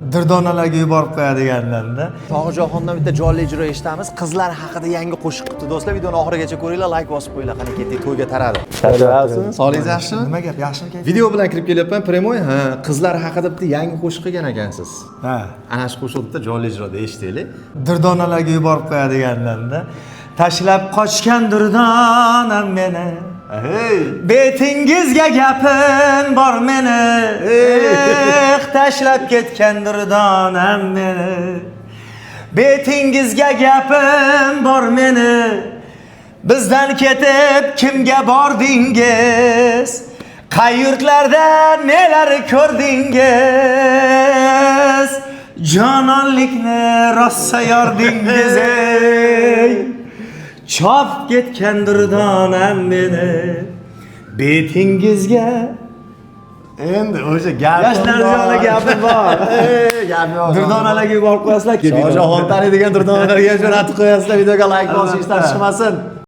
Dirdonalarga yuborib qo'yadiganlarda. Tog'joxondan bitta jonli ijro eshitamiz. Qizlar haqida yangi qo'shiq qilibdi. Do'stlar, videoni oxirigacha ko'ringlar, like bosib qo'yinglar. Qani ketdik, to'yga taradi. Sog'ligingiz yaxshimi? Nima gap, yaxshimi kayf? Video bilan kirib kelyapman, prямой. Ha, qizlar haqida bitta yangi qo'shiq qilgan ekansiz. Ha. Ana shu qo'shiqni bitta jonli ijroda eshitaylik. Dirdonalarga yuborib qo'yadiganlarda. Tashlab qochgan dirdonam meni. Hey! Betingizga gapim bor meni. Tashlab ketgan dirdonam meni. Betingizga gapim bor meni. Bizdan ketib kimga bordingiz? Qayerlarda nelar ko'rdingiz? Jononlikni rosa yordingiz ey. Chop ketgan dirdonam meni. Betingizga Endi o'sha gap. Yoshlarga gapi bor. Gapi bor. Dirdonalarga yuborib qo'yasizlar, Shojaxon taniydigan dirdonalarga jo'natib qo'yasizlar. Videoga like bosishdan chiqmasin.